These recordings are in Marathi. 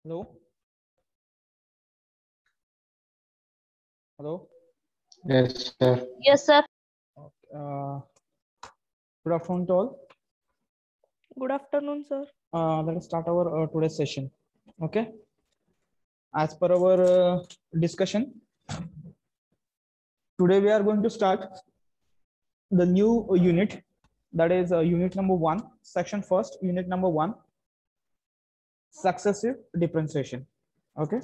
Hello? Hello? Yes, sir. Yes, sir. Good afternoon to all. Good afternoon, sir. Let us start our today's session. Okay. As per our discussion, today we are going to start the new unit, that is unit number 1, section first, unit number 1, successive differentiation. Okay.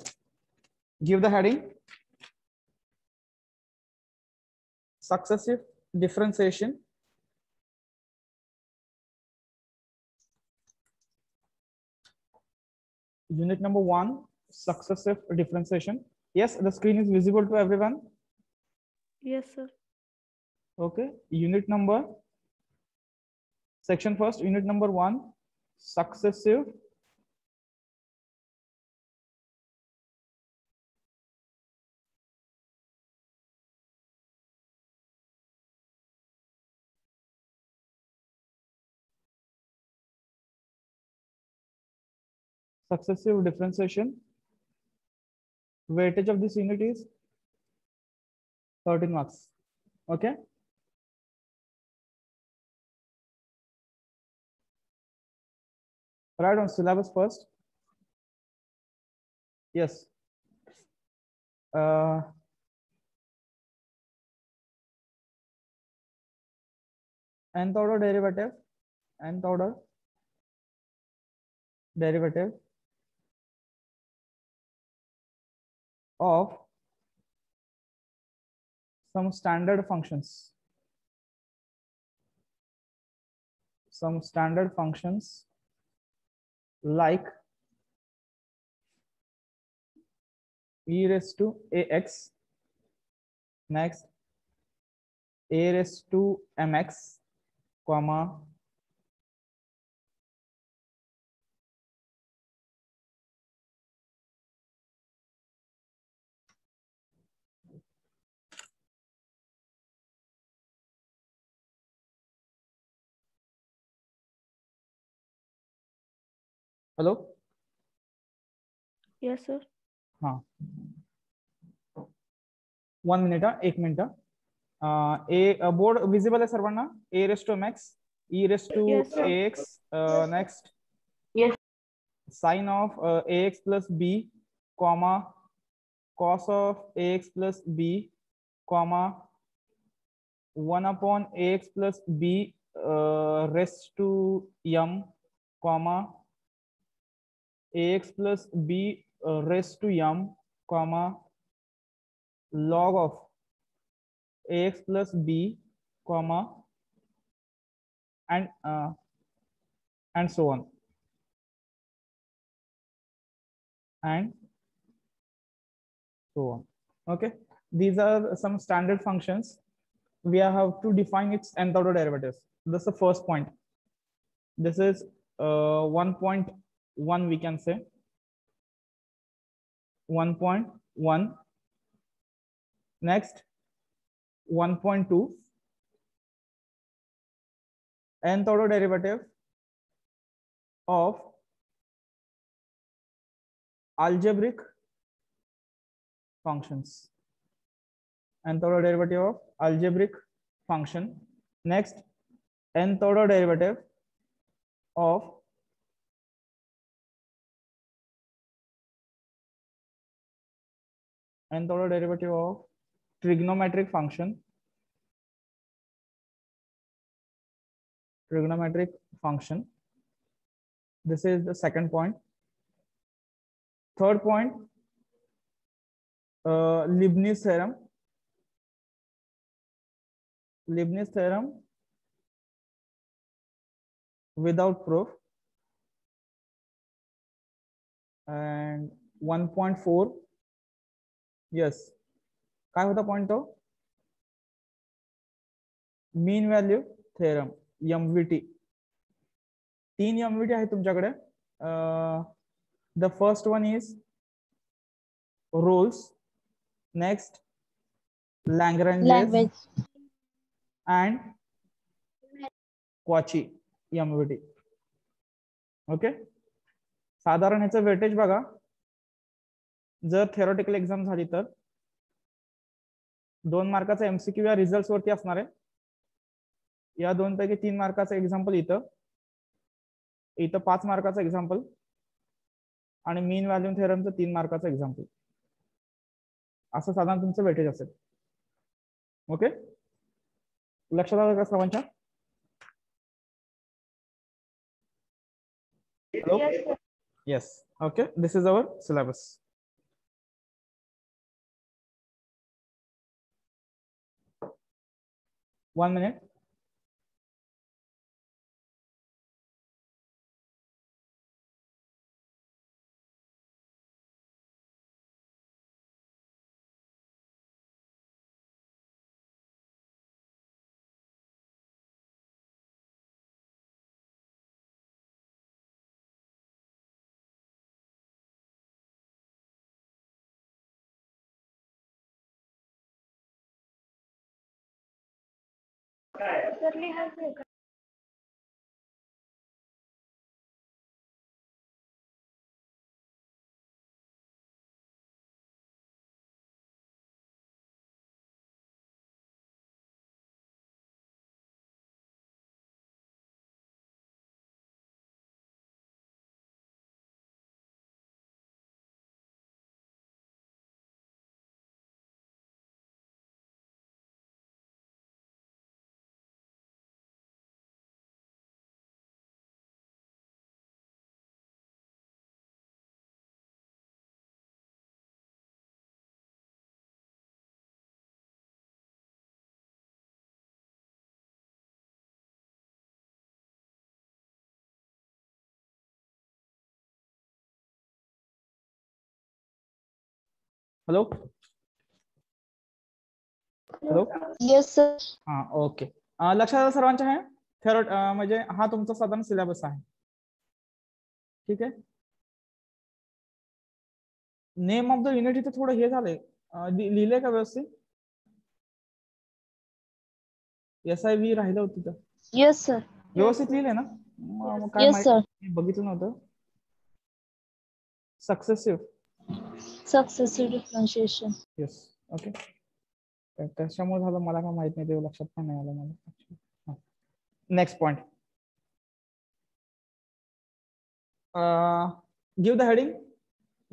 Give the heading successive differentiation. Unit number 1, successive differentiation. Yes, the screen is visible to everyone. Yes, sir. Okay. Unit number, section first, unit number 1, successive successive differentiation. Weightage of this unit is 13 marks. Okay. Right on syllabus first. Yes. Nth order derivative, nth order derivative of some standard functions. Some standard functions like e raised to ax, next a raised to mx, comma hello. Yes, sir. हाँ 1 minute, 1 minute. A board visible है सर्वांना? A raised to mx, e raised to Yes, sir. ax, next Yes. sine of ax plus b, comma cos of ax plus b, comma 1 upon ax plus b raised to m, comma ax plus b raised to m, comma log of ax plus b, comma and so on, and so on. Okay, these are some standard functions. We have to define its nth order derivatives. That's the first point. This is 1.1, we can say 1.1. Next 1.2, nth order derivative of algebraic functions. Nth order derivative of algebraic function. Next, nth order derivative of trigonometric function. Trigonometric function. This is the second point. Third point, Leibniz theorem. Leibniz theorem without proof. And 1.4, yes, काय होता पॉइंट तो? मीन व्हॅल्यू थेरम, MVT. 3 MVT आहे तुमच्याकडे. The first one is Rolle's, next Lagrange's, and Cauchy MVT. Okay, साधारण ह्याचं वेटेज बघा. जर थेरोटिकल एक्झाम झाली तर 2 मार्काचा MCQ या रिझल्ट वरती असणार आहे. या 2 पैकी 3 मार्काचं एक्झाम्पल इथं 5 मार्काचं एक्झाम्पल आणि मीन व्हॅल्यू थेरमचं 3 मार्काचं एक्झाम्पल. असं साधारण तुमचं वेटेज असेल. ओके, लक्षात आलं का सर्वांच्या? Hello? Yes. Okay. This is our syllabus. One minute. Hello. Hello. Yes, sir. हा, ओके. लक्षात आलं सर्वांच्या? आहे थेरोट म्हणजे हा तुमचा साधारण सिलेबस आहे. ठीक आहे. नेम ऑफ द युनिट इथे थोडं हे झालंय, लिहिलंय का व्यवस्थित? SIV राहिलं होतं तिथं. Yes, sir. व्यवस्थित लिहिलंय ना? काय Yes, sir. माहिती बघितलं नव्हतं. Successive. Successive differentiation. Yes. Okay. त्याच्यामुळे झालं, मला काय माहित नाही, ते लक्षात पण नाही आलं मला. Next point. Give the heading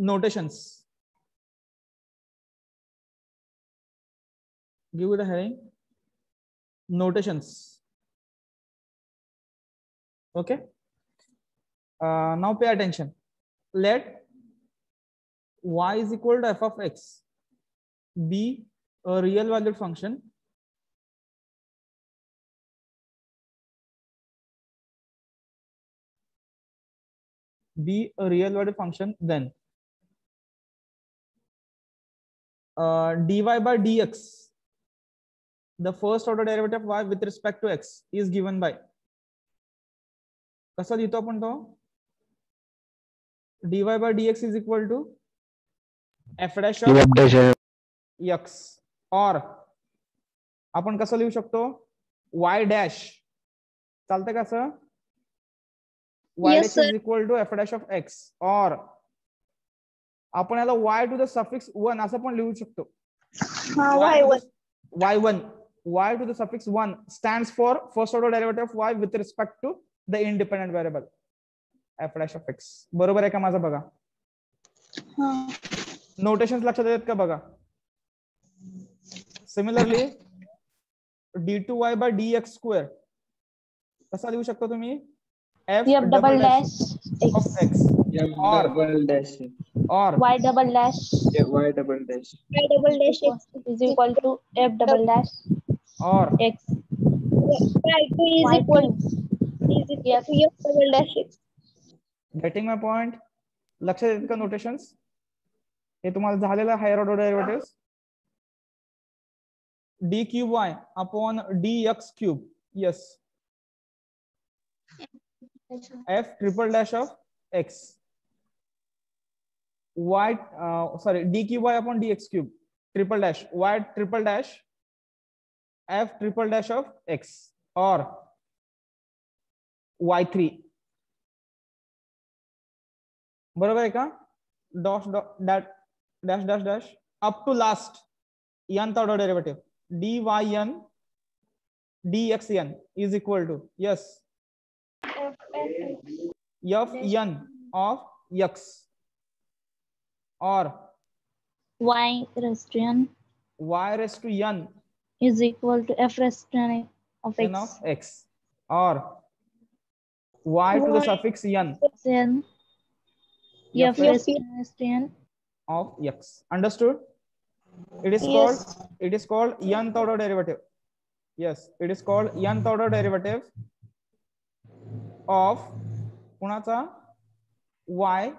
notations. Give the heading notations. Okay. Now pay attention. Let y is equal to f of x be a real valued function then dy by dx, the first order derivative of y with respect to x, is given by. कसा लिहितो आपण तो? dy by dx is equal to f dash of x, or आपण कसं लिहू शकतो? y dash. चालतंय का sir? y dash is equal to f dash of x, or आपण याला y to the suffix 1 असं पण लिहू शकतो. y to the suffix 1 stands for first order derivative of y with respect to the independent variable f dash of x. बरोबर आहे का माझं? बघा नोटेशन्स लक्षात येतात का? बघा. Similarly d2y by dx square कसा लिहू शकता तुम्ही? f double dash of x, or y double dash x is equal to f double dash or x. y2 is equal to f double dash x. getting my point? लक्षात येतात का नोटेशन्स? हे तुम्हाला झालेलं higher order derivatives. d cube y upon dx cube. Yes. f triple dash of x. y d cube y upon dx cube triple dash y triple dash f triple dash of x, or y3. बरोबर आहे का? Dot dash dash dash up to last nth order derivative dyn dxn is equal to, yes, fn of x or y raised to n y raised to n is equal to f raised to n of n x. of x or y to the suffix n Then f f raised to n of x. Understood? It is called nth order derivative. Yes, it is called nth order derivative of कुणाचा y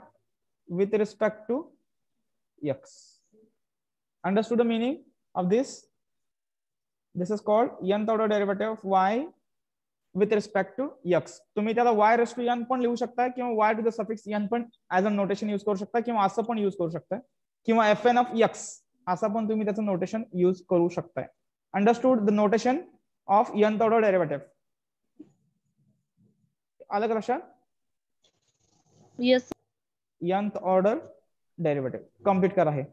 with respect to x. Understood the meaning of this? This is called nth order derivative of y with respect to x. तुम्ही त्याला y raised to n पण लिहू शकता किंवा y to the suffix n पण as a notation यूज करू शकता किंवा असं पण यूज करू शकता किंवा fn of x असं पण तुम्ही त्याचं नोटेशन यूज करू शकता. Understood the notation of nth order derivative? अलग लक्षात? Yes. nth order derivative complete करा है.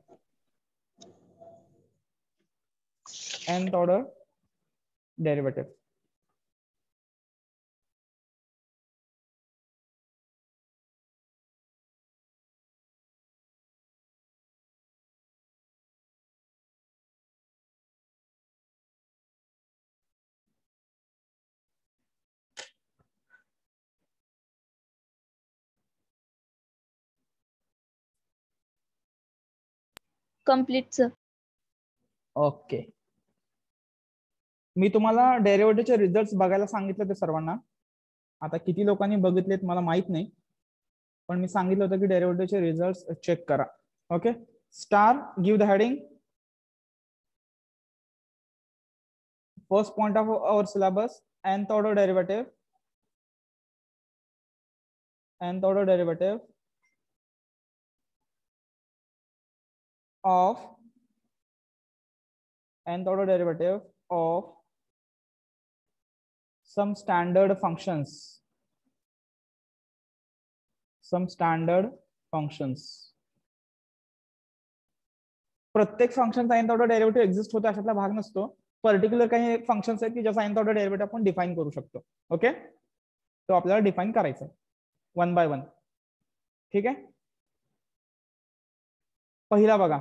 nth order derivative. Complete, sir. Okay. मी तुम्हाला डेरिव्हेटिव्हचे रिझल्ट्स बघायला सांगितले ते सर्वांना. आता किती लोकांनी बघितलेत मला माहित नाही, पण मी सांगितलं होतं की डेरिव्हेटिव्हचे रिझल्ट्स चेक करा. Okay. Star give the heading. First point of our syllabus nth order derivative. nth order derivative of some standard functions. प्रत्येक फंक्शनचा nth ऑर्डर डेरिव्हेटिव्ह एक्झिस्ट होतो अशातला भाग नसतो. पर्टिक्युलर काही फंक्शन्स आहेत की ज्याचा nth ऑर्डर डेरिव्हेटिव्ह आपण डिफाइन करू शकतो. ओके, तो आपल्याला डिफाइन करायचा आहे वन बाय वन. ठीक आहे. पहिला बघा,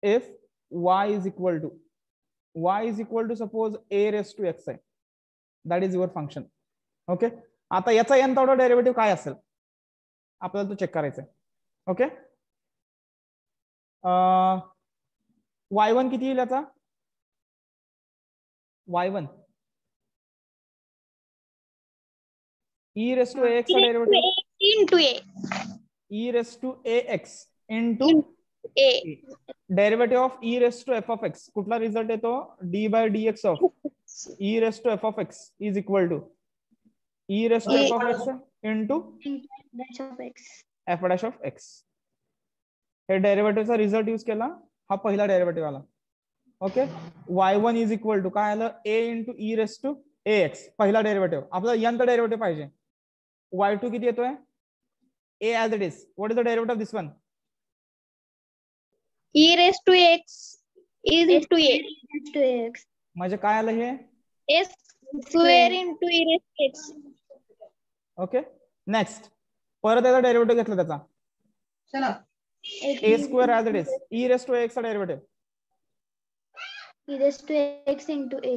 if y is equal to suppose a raised to x आहे, that is your function. Okay. आता याचा nth ऑर्डर डेरिव्हेटिव्ह काय असेल आपल्याला तो चेक करायचा आहे. ओके. y1 किती येईल याचा? y1 e raised to ax चा derivative into a. e raised to ax into a. Derivative of e raised to f of x. कुठला रिझल्ट येतो? d by dx of e raised to f of x is equal to e raised to f of x into f dash of x. हे डेरिव्हेटिव्हचा रिझल्ट यूज केला, हा पहिला डेरिव्हेटिव्ह आला. Okay. y1 is equal to काय आलं? a into e raise to ax. पहिला डेरिव्हेटिव्ह. आपल्याला nth डेरिव्हेटिव्ह पाहिजे. y2 किती येतोय? a as it is. What is the derivative of this one? e raised to x is into a. म्हणजे काय आलं हे? s square into e raised to x. Okay. Next परत याचा डेरिव्हेटिव्ह घेतला त्याचा. चला. a square as it is. e raised to ax चा derivative. e raised to x into a.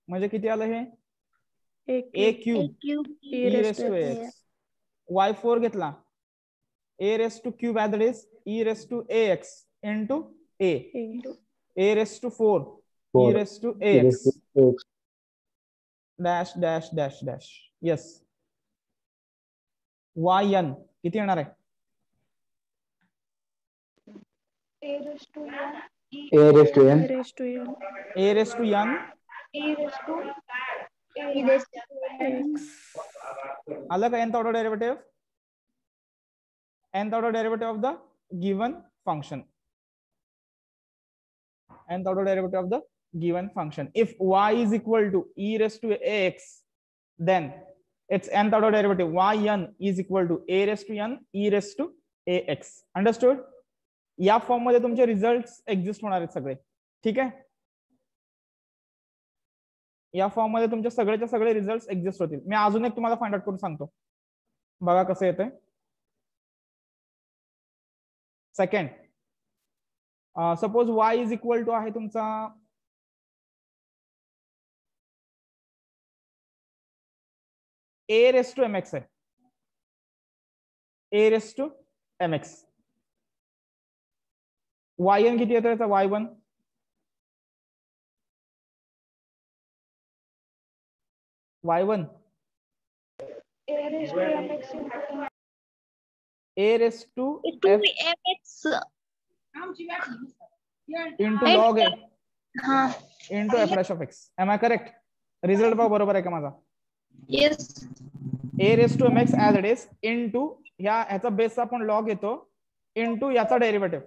म्हणजे किती आलं हे? a cube e raised to ax. y4 घेतला. a raised to cube as it is. e raised to ax into a. a raised to 4 e raised to ax. dash dash dash dash. Yes. yn किती येणार आहे? a raised to n. A raised to n. a raised to n e raised to e raised to x. आलं का nth order derivative? nth order derivative of the given function. nth order derivative of the given function. If y is equal to e raised to ax, then its nth order derivative yn is equal to a raised to n e raised to ax. Understood? या फॉर्म मध्ये तुमचे रिझल्ट एक्झिस्ट होणार आहेत सगळे. ठीक आहे, या फॉर्म मध्ये तुमचे सगळेच्या सगळे रिझल्ट एक्झिस्ट होतील. मी अजून एक तुम्हाला फाइंड आउट करून सांगतो, बघा कसं येतंय. Second, suppose y is equal to आहे तुमचा a रेस टू mx आहे, a raise to mx. yn किती येतो याचा? y1 y1 a race to f into log a into f dash of x. Am I correct? रिझल्ट बरोबर आहे का माझा? Yes. a raise to mx as it is into ह्याचा बेस आपण लॉग येतो into याचा derivative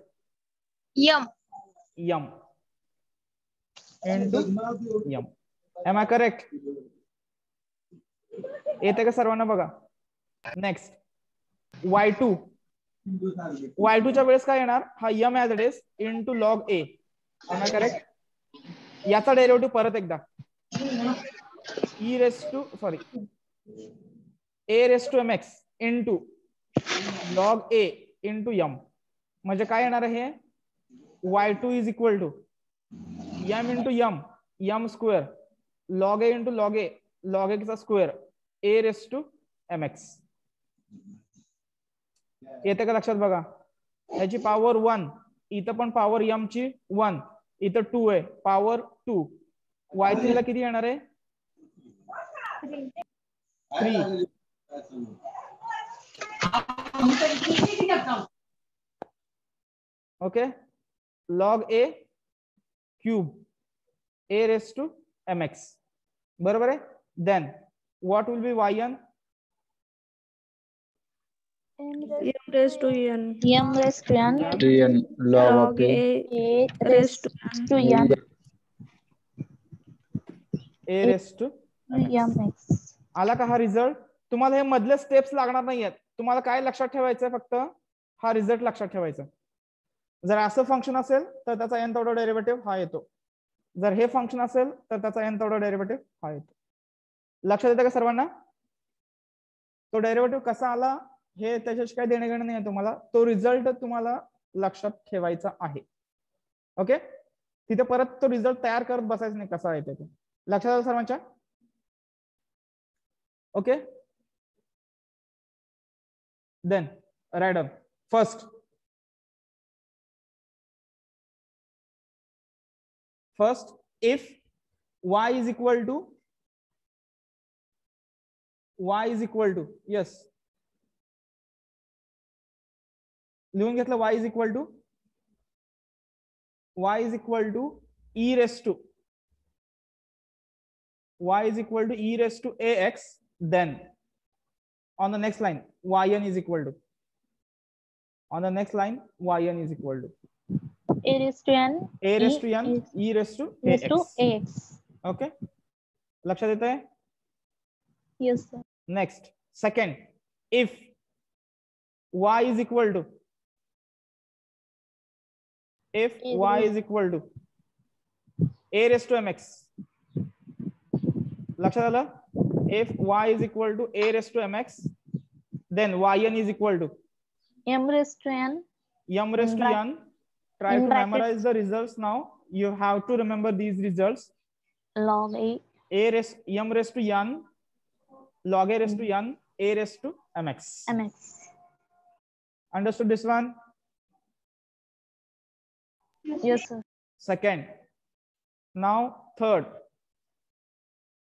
M. m into m. Am I correct? येते का सर्वांना? बघा नेक्स्ट y2 च्या वेळेस काय येणार? हा m as it is into log a. Am I correct? याचा डेरिव्हेटिव्ह परत एकदा a raise to mx into log a into m. म्हणजे काय येणार आहे? y2 is equal to m into m square log a into log a चा square a raise to mx. येते का लक्षात? बघा याची पॉवर 1, इथं पण पॉवर m ची 1, इथं 2 आहे, पॉवर 2. y3 ला किती येणार आहे? 3. Okay, log a cube a raise to mx. बरोबर आहे. Then what will be yn? m raised to n. M raised to n. log a A raised raised to n. a raise to mx. आला का हा रिझल्ट? तुम्हाला हे मधले स्टेप्स लागणार नाहीयेत. तुम्हाला काय लक्षात ठेवायचंय? फक्त हा रिझल्ट लक्षात ठेवायचा. जर असं फंक्शन असेल तर त्याचा nth ऑर्डर डेरिव्हेटिव्ह हा येतो. जर हे फंक्शन असेल तर त्याचा nth ऑर्डर डेरिव्हेटिव्ह हा येतो. लक्षात येतं का सर्वांना? तो डेरिव्हेटिव्ह कसा आला हे त्याच्याशी काही देणे घेणं नाही तुम्हाला. तो रिझल्ट तुम्हाला लक्षात ठेवायचा आहे. ओके, तिथे परत तो रिझल्ट तयार करत बसायचं नाही कसा आहे ते. लक्षात आलं सर्वांच्या? Okay, then write down. First if y is equal to yes, लिहून घेतलं. y is equal to e raised to ax. Then on the next line yn is equal to A raised to n. e raised to ax. Okay, लक्षात येत आहे? Yes, sir. Next second, if y is equal to a raised to mx. लक्षात आलं? if y is equal to a raised to mx, then yn is equal to M raised to n. Try to memorize the results now. You have to remember these results. Log a. m raised to n, log a raised to n, a raised to mx. Understood this one? Yes, sir. Second, now third,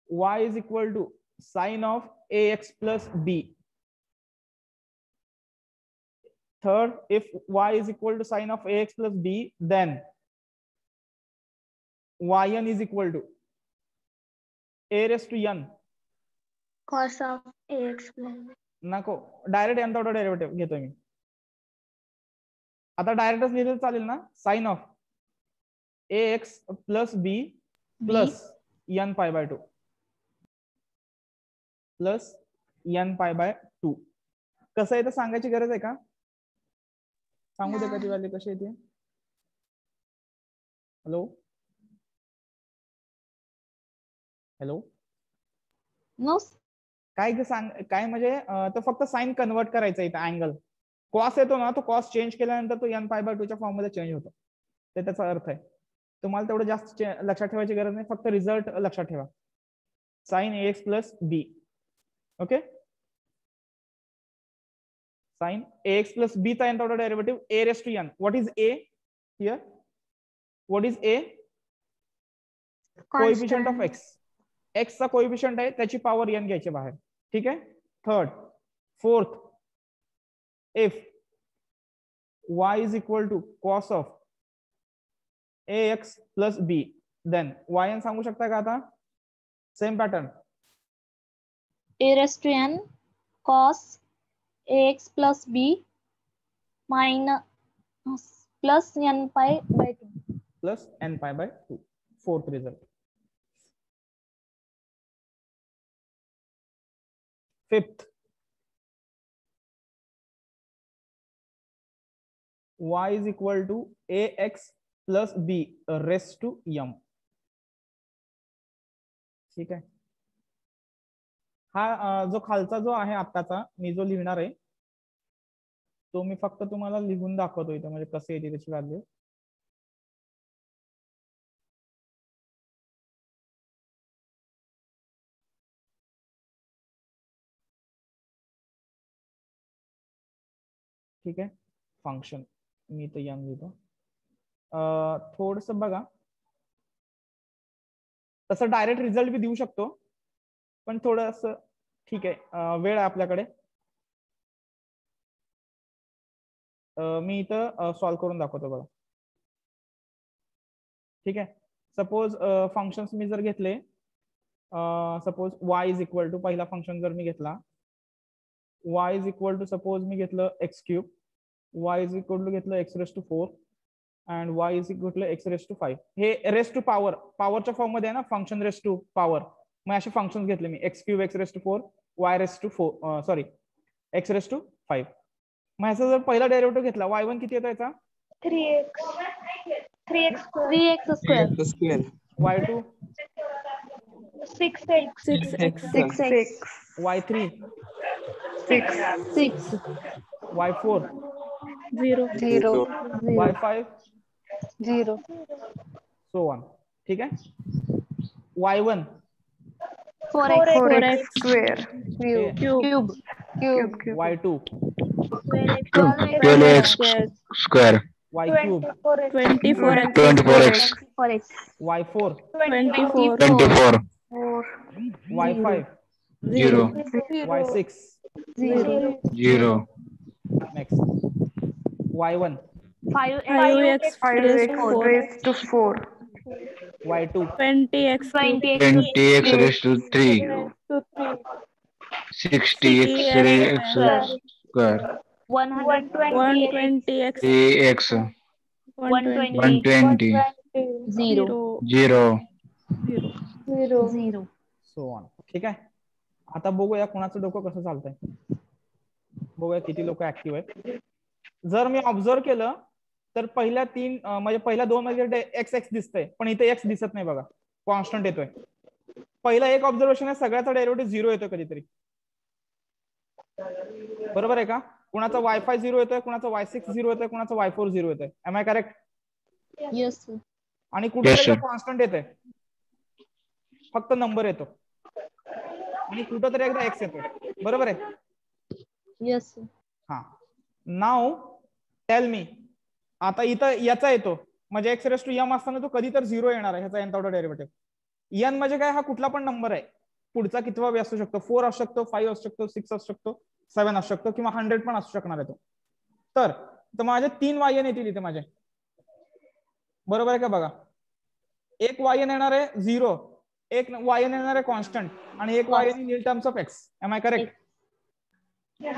y is equal to sine of ax plus b. Third, if y is equal to sine of ax plus b, then yn is equal to a raised to n. Cos of ax plus. नको, डायरेक्ट nth ऑर्डर डेरिव्हेटिव्ह घेतोय मी. आता डायरेक्टच लिहिलं चालेल ना? Sine of ax plus b plus n pi by 2 plus n pi by 2. कसं आहे तर सांगायची गरज आहे का? सांगू दे का ती व्हॅल्यू कशी येते. हॅलो हॅलो नो काय सांग काय म्हणजे तो फक्त साइन कन्वर्ट करायचा इथं अँगल. कॉस येतो ना, तो कॉस चेंज केल्यानंतर तो n π/2 च्या फॉर्म मध्ये चेंज होतो. ते त्याचा अर्थ आहे. तुम्हाला तेवढं जास्त लक्षात ठेवायची गरज नाही, फक्त रिझल्ट लक्षात ठेवा. Sine ax plus b. Okay, sine ax plus b चा nth order derivative a raised to n. What is a here? What is a? Coefficient of x. x चा कोएफिशिएंट आहे, त्याची पॉवर n घ्यायची बाहेर. ठीक आहे. Third, fourth, if y is equal to cos of ax plus b, then yn सांगू शकता का आता? Same pattern. a raised to n cos ax plus b minus plus n π/2 plus n π/2. Fourth result. Fifth, y is equal to ax plus b raised to m. ठीक आहे. हा जो खालचा जो आहे आत्ताचा मी जो लिहिणार आहे तो मी फक्त तुम्हाला लिहून दाखवतो इथं, म्हणजे कसे येते त्याची व्हॅल्यू. ठीक आहे. फंक्शन मी तर यंग लिहितो. थोडस बघा, तसं डायरेक्ट रिझल्ट बी देऊ शकतो, पण थोडस ठीक आहे, वेळ आहे आपल्याकडे. मी इथं सॉल्व्ह करून दाखवतो बघा. ठीक आहे. सपोज फंक्शन्स मी जर घेतले, suppose y is equal to, पहिला फंक्शन जर मी घेतला y is equal to, suppose मी घेतलं x3, y is equal to घेतलं x⁴ and y is equal to x⁵. हे रेस्ट टू पॉवर, पॉवरच्या फॉर्म मध्ये आहे ना फंक्शन रेस्ट टू पॉवर. मग असे फंक्शन घेतले मी x3 x⁴, y⁴, sorry x⁵. मग ह्याचा जर पहिला डेरिव्हेटिव्ह घेतला, y1 किती येतो याचा? 3x². y2 6x. y3 6. y4 0. y5 0. so on. ठीक आहे. y1 4x². Cube. y2 12x square. y3 24x. y4 24. y5 0. y6 0. next y1 5x raised to 4. y2 20x 20x raised to 3. 60x raised to square. 120x 3x 120. 0. 0. so on. ठीक आहे. आता बघूया कोणाचं डोकं कसं चालतंय. बघूया किती लोक ऍक्टिव्ह आहेत. जर मी ऑब्झर्व केलं तर पहिल्या तीन म्हणजे पहिल्या दोन मध्ये एक्स एक्स दिसतंय, पण इथे एक्स दिसत नाही बघा, कॉन्स्टंट येतोय. पहिला एक ऑब्झर्वेशन आहे, सगळ्याचा डेरिव्हेटिव्ह 0 येतोय कधीतरी. बरोबर आहे का? कुणाचा y5 0 येतोय, कुणाचा y6 0 येतोय, कुणाचा y4 0 येतोय. Am I correct? Yes. आणि कुठेतरी कॉन्स्टंट येतोय, फक्त नंबर येतो, आणि कुठेतरी एकदा एक्स येतोय. बरोबर आहे? Yes. हा. नाव टेल मी, आता इथं याचा येतो म्हणजे x⁻m असताना तो कधी तर 0 येणार आहे, ह्याचा nth ऑर्डर डेरिव्हेटिव्ह. n म्हणजे काय? हा कुठला पण नंबर आहे, पुढचा कितवा बी असू शकतो. 4 असू शकतो, 5 असू शकतो, 6 असू शकतो, 7 असू शकतो, किंवा 100 पण असू शकणार आहे तो. तर माझे 3 yn येतील इथे माझे. बरोबर आहे का? बघा, एक yn येणार आहे 0, एक yn येणार आहे कॉन्स्टंट, आणि एक yn in terms of x. Am I correct? Yes.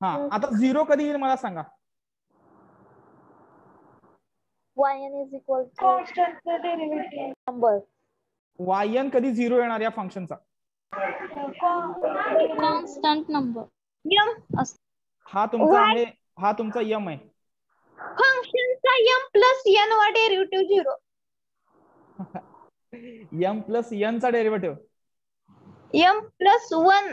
हा. आता 0 कधी येईल मला सांगा. yn is equal to constant number. yn कधी 0 येणार या फंक्शनचा? Constant number. हा तुमचा आहे, हा तुमचा यम आहे. फंक्शनचा m प्लस n वा डेरिव्हेटिव्ह 0. m प्लस n चा डेरिव्हेटिव्ह m प्लस 1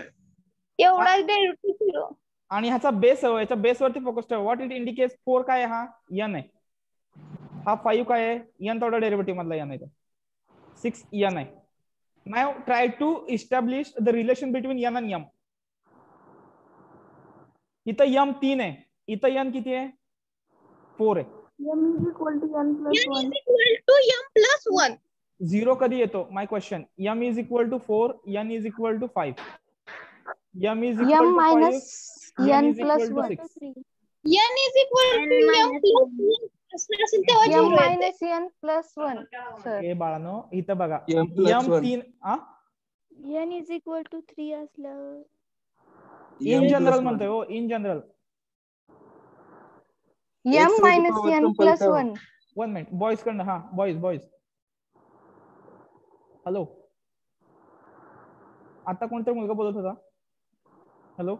एवढा डेरिव्हेटिव्ह 0. आणि ह्याचा बेस आहे, याच्या बेसवरती फोकस ठेवा. What it indicates? 4 काय आहे? हा n आहे. हा 5 काय आहे? n थोडा डेरिव्हेटिव्ह मधला n आहे. 6 n आहे. Now try to establish the relation between n आणि m. इथं m 3 आहे, इथं n किती आहे? 4 आहे. m is equal to n plus n 1. is equal to m plus 1. 0 कधी येतो? माय question. m is equal to 4, n is equal to 5. m is equal to 5, n is equal to 6. n is equal to m plus 1 असेल तेव्हा m 0 येते. minus n plus 1 sir. हे बाळांनो इथं बघा, M plus m 1. 3 n is equal to 3 असल्यावर इन जनरल म्हणतोय हो, in general. m minus n plus 1. 1 minute boys कडनं. हा बॉयज. हॅलो, आता कोणतरी मुलगा बोलत होता. हॅलो,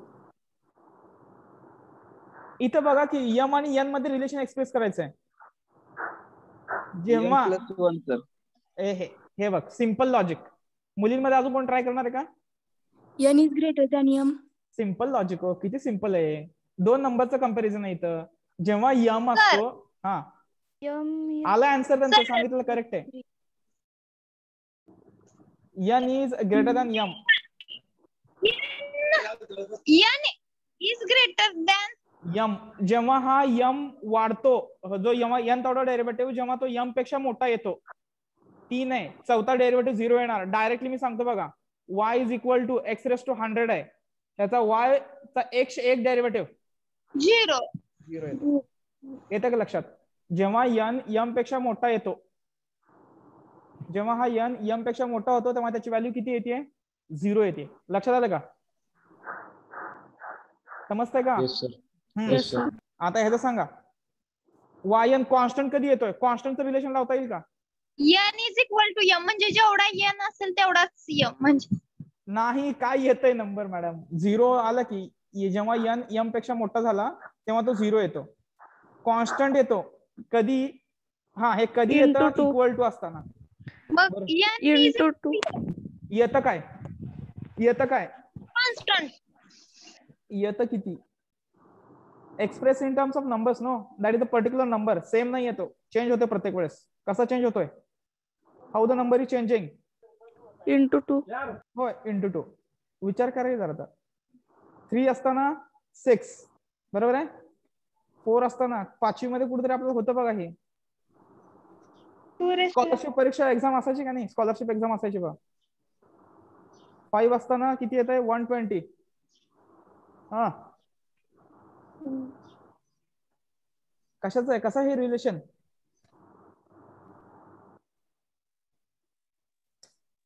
इथं बघा की m आणि n मध्ये रिलेशन एक्सप्रेस करायचं आहे. जेव्हा हे बघ सिंपल लॉजिक. मुलींमध्ये अजून कोण ट्राय करणार आहे का? n is greater than m. Simple logic हो, किती सिंपल आहे. 2 नंबरचं कंपॅरिझन आहे इथं. जेव्हा m असतो, हा m आला आन्सर त्यांचं, सांगितलं करेक्ट आहे. n is greater than m. n is greater than m जेव्हा हा m वाढतो, जो n थोडा डेरिव्हेटिव्ह जेव्हा तो m पेक्षा मोठा येतो, 3 आहे, चौथा डेरिव्हेटिव्ह 0 येणार. डायरेक्टली मी सांगतो बघा, y is equal to x raise to 100 आहे, त्याचा y चा 101 डेरिव्हेटिव्ह 0 येतो. येतं का लक्षात? जेव्हा n m पेक्षा मोठा येतो, जेव्हा हा n m पेक्षा मोठा होतो तेव्हा त्याची व्हॅल्यू किती येते? 0 येते. लक्षात आलं का? समजतंय का? Yes sir. आता ह्याचं सांगा, yn कॉन्स्टंट कधी येतोय? कॉन्स्टंटचं रिलेशन लावता येईल का? n is equal to m म्हणजे जेवढा n असेल तेवढाच m म्हणजे नाही. काय येतंय नंबर मॅडम? 0 आला की जेव्हा n m पेक्षा मोठा झाला तेव्हा तो 0 येतो. कॉन्स्टंट येतो कधी? हा, हे कधी येतं? इक्वल टू असताना. मग n is into 2. येतं काय? constant. येतं किती? Express in terms of numbers. No, that is the particular number. Same नाही येतो, चेंज होतो प्रत्येक वेळेस. कसा चेंज होतोय? How the number is changing? into 2. होय, इंटू 2. विचार करायचा जरा. 3 असताना 6 बरोबर आहे. 4 असताना 5वी मध्ये कुठेतरी आपल्याला होतं बघा हे. स्कॉलरशिप परीक्षा एक्झाम असायची का नाही? स्कॉलरशिप एक्झाम असायची बघा. 5 असताना किती येत आहे? 120. हा, कशाचं आहे? कसं हे relation?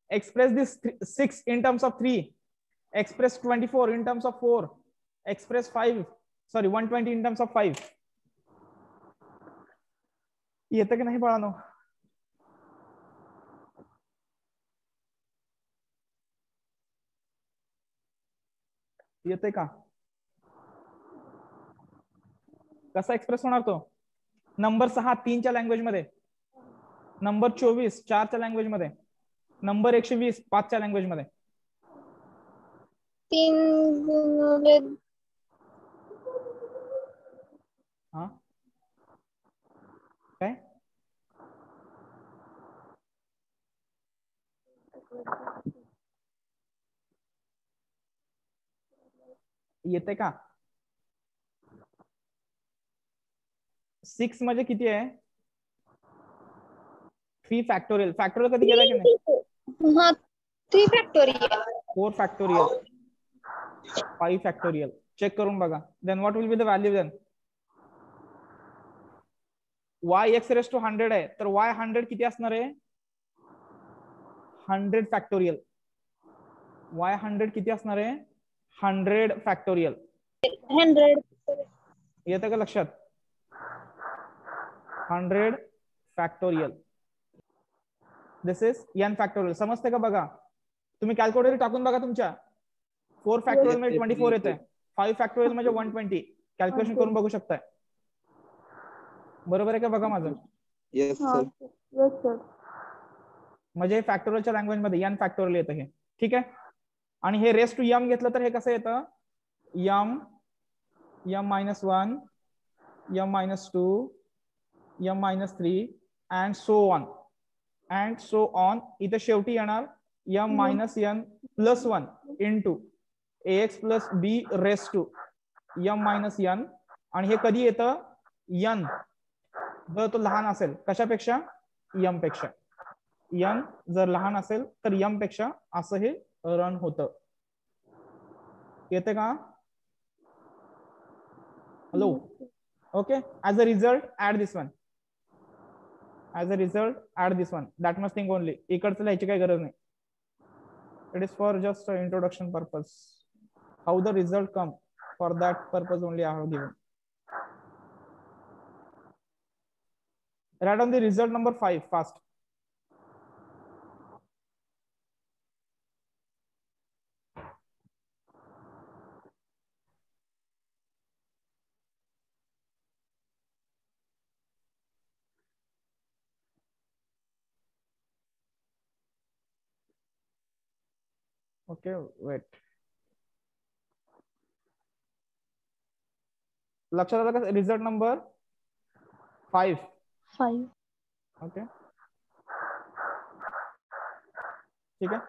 Express this 6 in terms of 3, express 24 in terms of 4, express 120 in terms of 5. येतं की नाही बाळांनो? येते का? कसा एक्सप्रेस होणार तो? नंबर 6 3 च्या लँग्वेज मध्ये, नंबर 24 4 च्या लँग्वेज मध्ये, नंबर 120 5 च्या लँग्वेज मध्ये. 3 हा काय? येते का? 6 म्हणजे किती आहे? 3 फॅक्टोरियल. फॅक्टोरियल कधी केला की नाही? हा 3 फॅक्टोरियल, 4 फॅक्टोरियल, 5 फॅक्टोरियल. चेक करून बघा. Then what will be the value then? y x raise to 100 आहे, तर y 100 किती असणार आहे? 100 फॅक्टोरियल. y 100 किती असणार आहे? 100 फॅक्टोरियल. 100. येतं का लक्षात? 100 factorial. This is n factorial. समजते का? बघा तुम्ही कॅल्क्युलेटर टाकून बघा तुमच्या. 4 फॅक्टोरियल म्हणजे 24 येत आहे, 5 फॅक्टोरियल म्हणजे 120, कॅल्क्युलेशन करून बघू शकताय. बरोबर आहे का बघा माझं? Yes sir. Yes sir. म्हणजे फॅक्टोरियलच्या लँग्वेज मध्ये n फॅक्टोरियल येतं हे. ठीक आहे. आणि हे रेस टू m घेतलं तर हे कसं येतं? m -1 m-2 m-3 and so on इथे शेवटी येणार m-n+1 into ax plus b raise to m-n. आणि हे कधी येतं? n जर तो लहान असेल कशापेक्षा? m पेक्षा. n जर लहान असेल तर m पेक्षा असं हे रन होतं. येते का? Hello. Okay. As a result add this one. That must think only. इकडचं लिहायची काही गरज नाही. It is for just introduction purpose. How the result come, for that purpose only I have given. Write on the result number 5 fast. Okay, wait. लक्षात आलं का? Result number 5. ओके, ठीक आहे.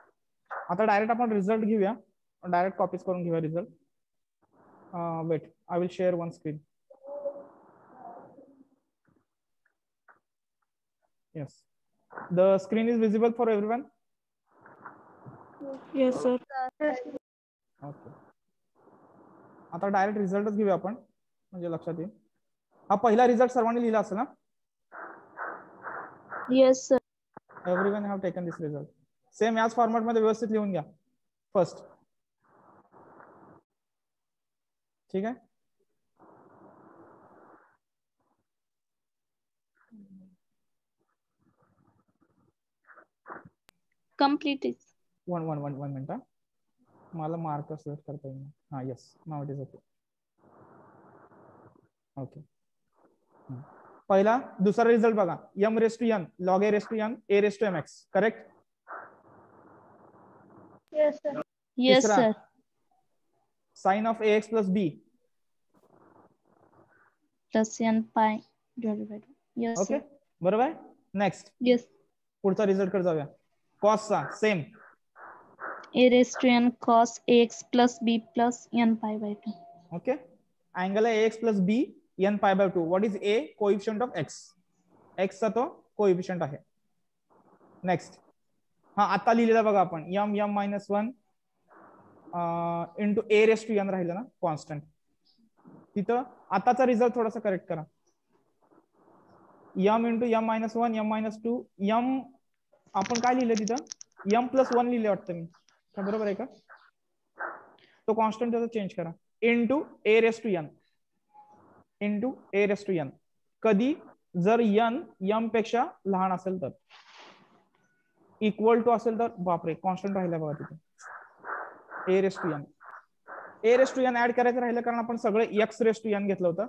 आता डायरेक्ट आपण रिझल्ट घेऊया. डायरेक्ट कॉपीज करून घेऊया result. Wait, I will share one screen. Yes, the screen is visible for everyone. Yes, sir. Okay. आता डायरेक्ट रिझल्टच घेऊया आपण, म्हणजे लक्षात येईल. हा पहिला रिझल्ट सर्वांनी लिहिला असेल ना? Yes, sir. Everyone have taken this result. Same याच फॉर्मॅट मध्ये व्यवस्थित लिहून घ्या फर्स्ट. ठीक आहे. Complete it. One minute. मला मार्क सिलेक्ट करता येईल. हा, yes, now it is okay. Okay. पहिला दुसरा रिझल्ट बघा. m⁻n log a⁻n a⁻mx. Correct? Yes, sir. Yes, तिसरा, sir. sin of ax plus b. Plus n pi divided by 2. Yes, okay, sir. बरोबर आहे. Next Yes. पुढचा रिझल्ट कडे जाऊया. कॉसचा same. A raised to n cos ax plus b plus n pi by 2. Okay. Angle आहे ax plus b n pi by 2. What is a? Coefficient of x. x चा तो कोएफिशियंट आहे. नेक्स्ट, हा आता लिहिलेला बघा आपण, m-1 इंटू a⁻n राहिलं ना कॉन्स्टंट. तिथं आताचा रिझल्ट थोडासा करेक्ट करा. m into m-1 m-2 m आपण काय लिहिलं तिथं? m+1 लिहिले वाटतं मी. काय बरोबर आहे का? तो कॉन्स्टंट त्याचा चेंज करा. Into a⁻n. कधी? जर n m पेक्षा लहान असेल तर. इक्वल टू असेल तर, बापरे, कॉन्स्टंट राहिला बघा तिथे. a⁻n ऍड करायचं राहिलं, कारण आपण सगळं x⁻n घेतलं होतं.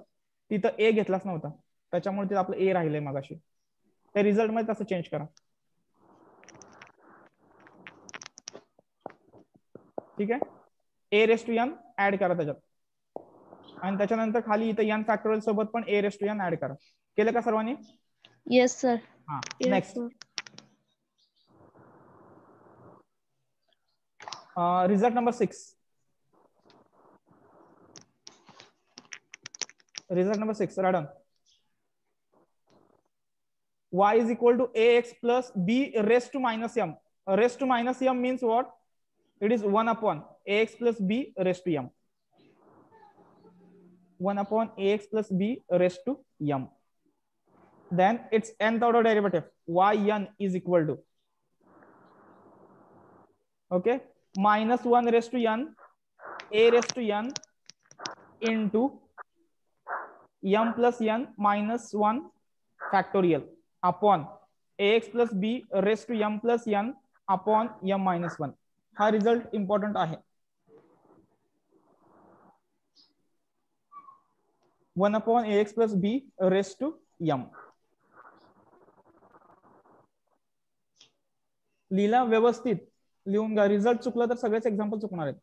तिथं a घेतलाच नव्हता, त्याच्यामुळे तिथं आपलं a राहिलंय मगाशी. त्या रिझल्ट मध्ये तसं चेंज करा. ठीक आहे. a⁻n ऍड करा त्याच्यात, आणि त्याच्यानंतर खाली इथं n फॅक्टोरियल सोबत पण a⁻n ऍड करा. केलं का सर्वांनी? Yes, sir. हा. Yes, next, sir. Result number 6. Result number 6, Radon. Y is equal to ax plus b raised to minus m. Raised to minus m means what? It is 1 upon ax plus b raised to m. 1 upon ax plus b raised to m. Then its nth order derivative yn is equal to, okay, -1 raised to n a raised to n into m plus n minus 1 factorial upon ax plus b raised to m plus n upon m minus 1. हा रिझल्ट इम्पॉर्टंट आहे. 1/ax plus b raised to m. लिहिला व्यवस्थित लिहून घ्या. रिझल्ट चुकलं तर सगळेच एक्झाम्पल चुकणार आहेत.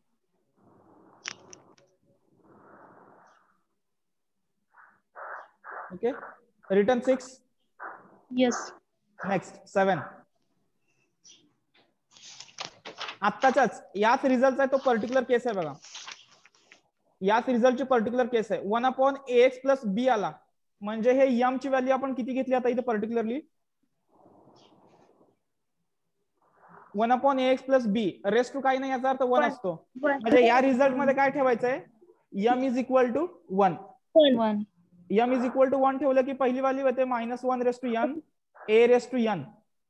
Okay, return 6. Yes. नेक्स्ट 7. आत्ताच्याच याच रिझल्टचा तो पर्टिक्युलर केस आहे बघा. याच रिझल्टची पर्टिक्युलर केस आहे. 1/ax प्लस b आला म्हणजे हे m ची व्हॅल्यू आपण किती घेतली आता इथे particularly 1/ax plus b raised to काही नाही याचा अर्थ 1 असतो. म्हणजे या रिझल्ट मध्ये काय ठेवायचंय m is equal to 1. 1. m is equal to 1 ठेवलं की पहिली व्हॅल्यू येते -1 raise to n a race to n.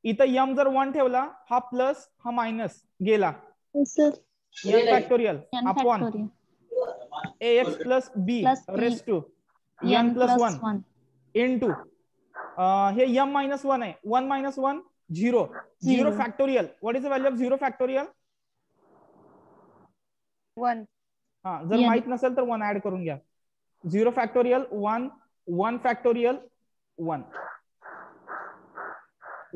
इथं m जर 1 ठेवला हा प्लस हा मायनस गेला n factorial upon ax plus b raise to n plus 1 into हे m मायनस 1 आहे. 1 minus 1 0. 0 factorial. What is the value of 0 factorial 1. हा जर माहित नसेल तर 1 ऍड करून घ्या. 0 फॅक्टोरियल 1 1 फॅक्टोरियल 1.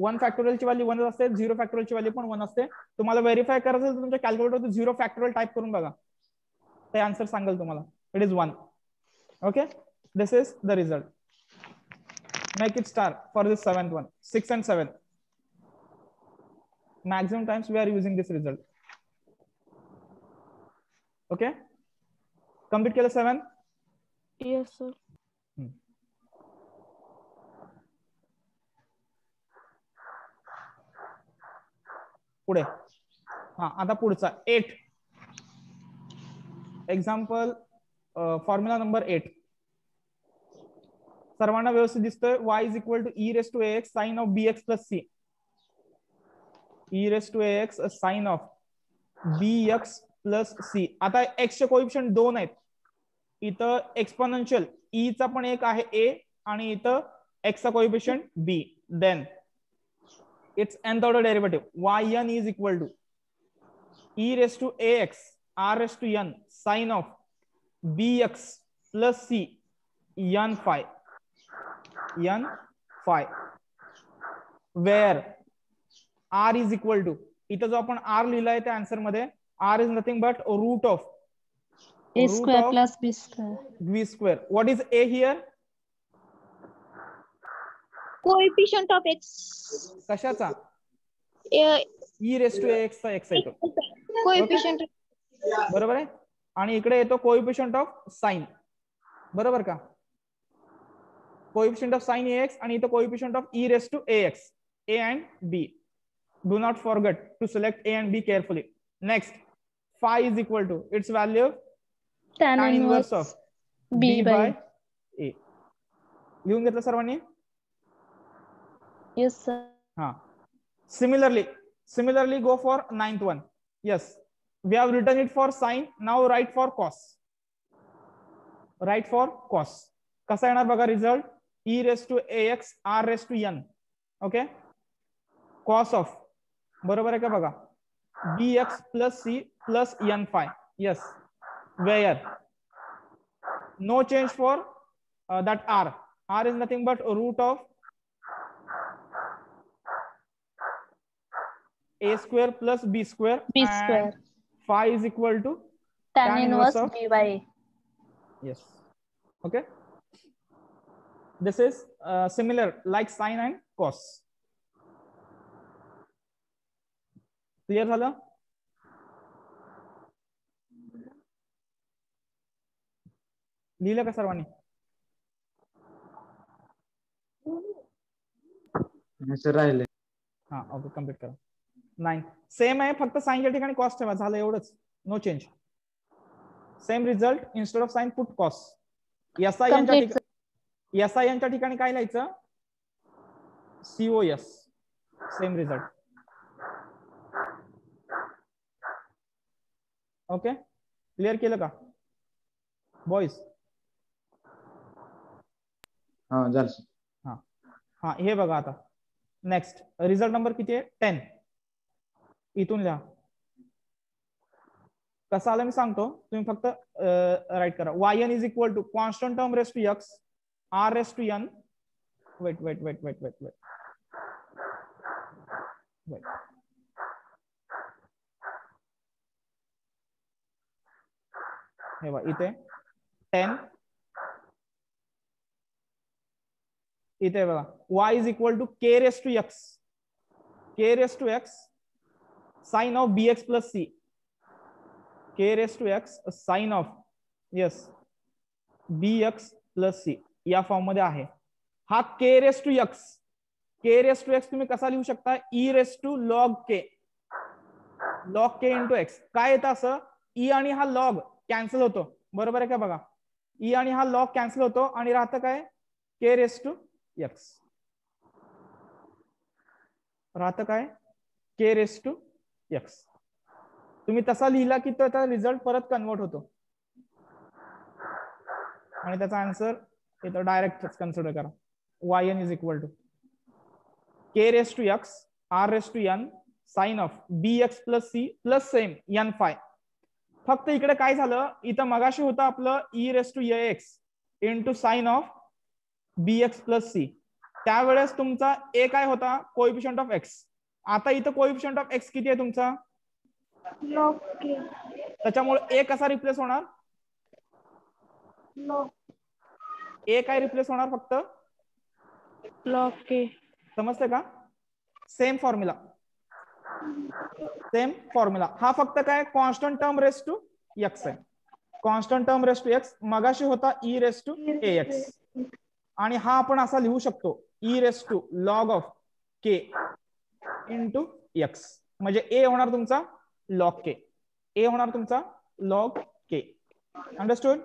1 फॅक्टोरियलची व्हॅल्यू 1 असते. 0 फॅक्टोरियलची व्हॅल्यू पण 1 असते. तुम्हाला व्हेरीफाय करायचं असेल तर तुमच्या कॅल्क्युलेटरवर 0 फॅक्टोरियल टाइप करून बघा, ते आन्सर सांगेल तुम्हाला. It is 1. Okay, this is the result. Make it star for this 7th one. 6 and 7 maximum times we are using this result. Okay, complete केलं 7. Yes, sir. पुढे हा आता पुढचा 8 एक्झाम्पल. फॉर्म्युला नंबर 8 सर्वांना व्यवस्थित दिसतोय. y is equal to e raise to ax sine of bx plus c. e raise to ax sine of bx plus c. आता x चे कोएफिशिएंट 2 आहेत. इथं एक्सपोनेन्शियल e चा पण एक आहे a आणि इथं x चा coefficient b. Then it's nth order derivative yn is equal to e raise to ax r raise to n sine of bx plus c n phi where r is equal to इथं जो आपण r लिहिलाय त्या आन्सर मध्ये r is nothing but root of A square plus b square. v square. What is a here? Coefficient of x. कशाचा Uh, e raise to ax चा x येतो coefficient. बरोबर आहे. आणि इकडे येतो कोएफिशिएंट ऑफ साइन. बरोबर का. कोएफिशिएंट ऑफ साइन ax आणि इथं coefficient of e raise to ax. a and b. Do not forget to select a and b carefully. Next, phi is equal to its value Tan inverse of b by a. लिहून घेतलं सर्वांनी. Yes, sir. हा similarly go for 9th one. Yes, we have written it for sine. Now write for cos. Write for cos. कसा येणार बघा result e raise to ax r raise to n. Okay, cos of बरोबर आहे का बघा bx plus c plus n phi. Yes, where no change for that r is nothing but root of a square plus b square. B square. Phi is equal to Tan inverse of b by a. yes. Okay, this is similar like sine and cos. Clear झालं. लिहिलं का सर्वांनी. राहिले. हा ओके, कम्प्लीट करा. 9 सेम आहे, फक्त साइनच्या ठिकाणी कॉस ठेवा, झालं एवढंच. No change. Same result instead of sine put cos. SI यांच्या ठिकाणी काय लिहायचं COS. Same result. Okay, clear केलं का बॉईज. हा झालं. हा हा हे बघा आता नेक्स्ट रिझल्ट नंबर किती आहे 10. इथून लिहा कसं आलं मी सांगतो, तुम्ही फक्त राईट करा. yn is equal to constant term raise to x r raise to n. Wait wait wait wait wait wait wait हे बघा इथे 10, इथे बघा y is equal to k raise to x, k raise to x sine of bx plus c, k raise to x sine of yes bx plus c या फॉर्म मध्ये आहे. हा k raise to x, k raise to x तुम्ही कसा लिहू शकता, e raise to log k, log k into x. काय येतं असं, e आणि हा log कॅन्सल होतो, बरोबर आहे का बघा, e आणि हा log कॅन्सल होतो आणि राहतं काय, k रेस टू x, राहतं काय, k रेस टू x. तुम्ही तसा लिहिला की त्याचा रिझल्ट परत कन्वर्ट होतो आणि त्याचा आन्सर इथं डायरेक्ट कन्सिडर करा. yn is equal to k raise to x r raise to n sine of bx plus c plus same n phi. फक्त इकडे काय झालं, इथं मगाशी होतं आपलं e raise to ax into sine of bx plus c. त्यावेळेस तुमचा a काय होता, कोएफिशिएंट ऑफ x. आता इथं कोएफिशिएंट ऑफ x किती आहे तुमचा, log k. त्याच्यामुळे a कसा रिप्लेस होणार, log a काय रिप्लेस होणार, फक्त log k. समजते का. Same formula, same formula. हा फक्त काय constant term raise to x आहे, constant term raise to x. मगाशी होता e रेस टू ax आणि हा आपण असा लिहू शकतो e raise to log of k into x. म्हणजे a होणार तुमचा log k, a होणार तुमचा log k. Understood.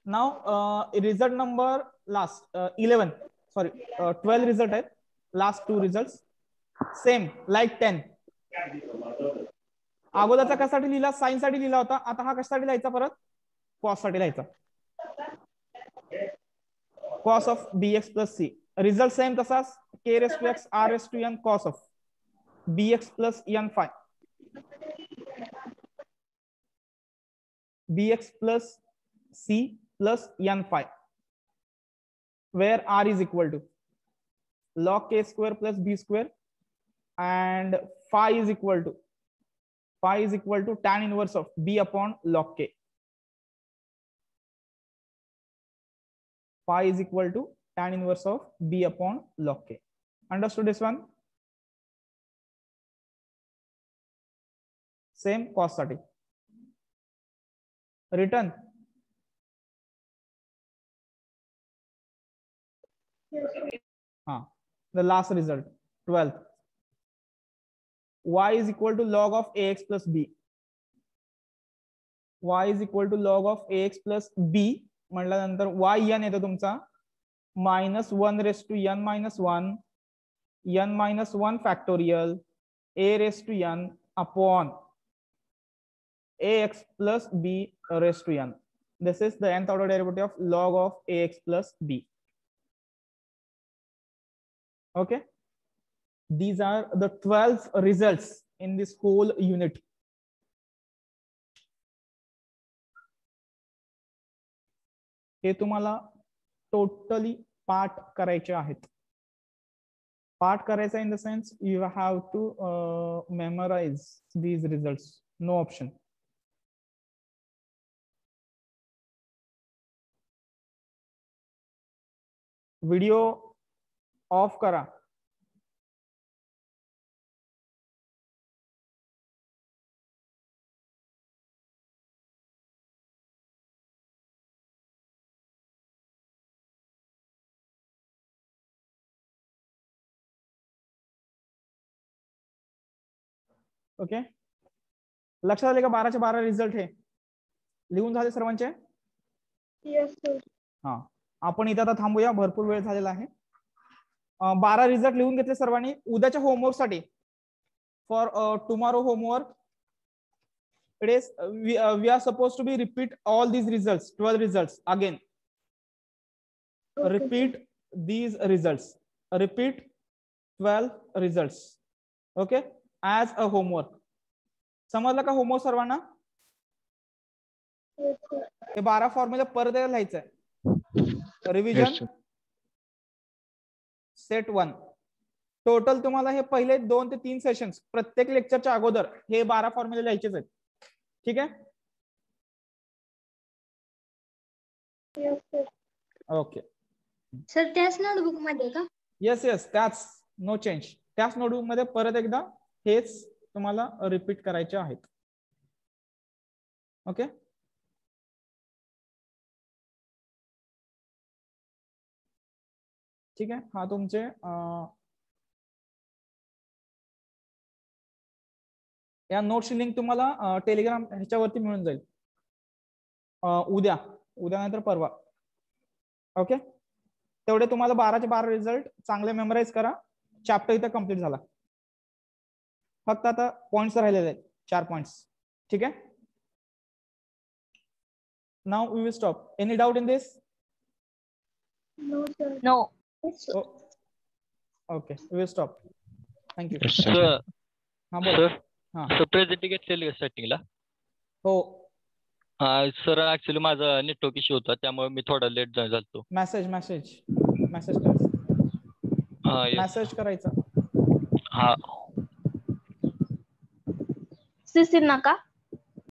Now result number last 11 sorry 12 result आहेत, लास्ट 2 रिझल्ट सेम लाईक 10. अगोदरचा कशासाठी लिहिला, साइन साठी लिहिला होता, आता हा कशासाठी लिहायचा, परत कॉस साठी लिहायचा, cos of bx plus c. Result same तसाच, k raise to x r raise to n cos of bx plus n phi, bx plus c plus n phi, where r is equal to log k square plus b square and phi is equal to tan inverse of b upon log k. Phi is equal to tan inverse of b upon log k. Understood this one? Same cos साठी. Written. The last result 12th, y is equal to log of ax plus b, y is equal to log of ax plus b म्हटल्यानंतर yn येतो तुमचा -1 raise to n minus 1 n minus 1 factorial a raised to n upon ax plus b raised to n. This is the nth order derivative of log of ax plus b. Okay, these are the 12 results in this whole unit. हे तुम्हाला टोटली पाठ करायचे आहेत. पाठ करायचा in the sense you have to memorise these results, no option. Video off करा. ओके, लक्षात आले का 12चे 12 रिझल्ट हे लिहून झाले सर्वांचे. yes sir. हा, आपण इथं आता थांबूया, भरपूर वेळ झालेला आहे. 12 रिझल्ट लिहून घेतले सर्वांनी. उद्याच्या होमवर्क साठी for tomorrow homework it is we are suppose to be repeat all these results, 12 results again. Repeat these results, repeat 12 results, okay, as a homework. समजलं का होमवर्क सर्वांना? हे 12 फॉर्म्युला परत लिहायचं आहे. Revision set 1. टोटल तुम्हाला हे पहिले 2 ते 3 सेशन्स प्रत्येक लेक्चरच्या अगोदर हे 12 फॉर्म्युले लिहायचेच आहेत. ठीक आहे, ओके. सर त्याच नोटबुक मध्ये का? येस येस, त्याच, नो चेंज. त्याच नोटबुक मध्ये परत एकदा हेच तुम्हाला रिपीट करायचे आहेत. ओके, ठीक आहे. हा तुमचे या नोट्सची लिंक तुम्हाला टेलिग्राम ह्याच्यावरती मिळून जाईल उद्या नंतर परवा. ओके, तेवढे तुम्हाला 12चे 12 रिझल्ट चांगले मेमोराइज करा. चॅप्टर इथं कम्प्लीट झाला. फक्त आता पॉइंट्स राहिलेले आहेत, 4 पॉइंट्स. ठीक आहे, now we will stop. Any doubt in this? No. Okay, we will stop. Thank you. Sir हा बोल. हा सर प्रेझेंट घेतलेली स्टार्टिंगला. हो, सर ऍक्च्युली माझा नेटवर्क इश्यू होता, त्यामुळे मी थोडा लेट जॉईन झालो. मेसेज करायचा. मेसेज करायचा. हा सीसी नका.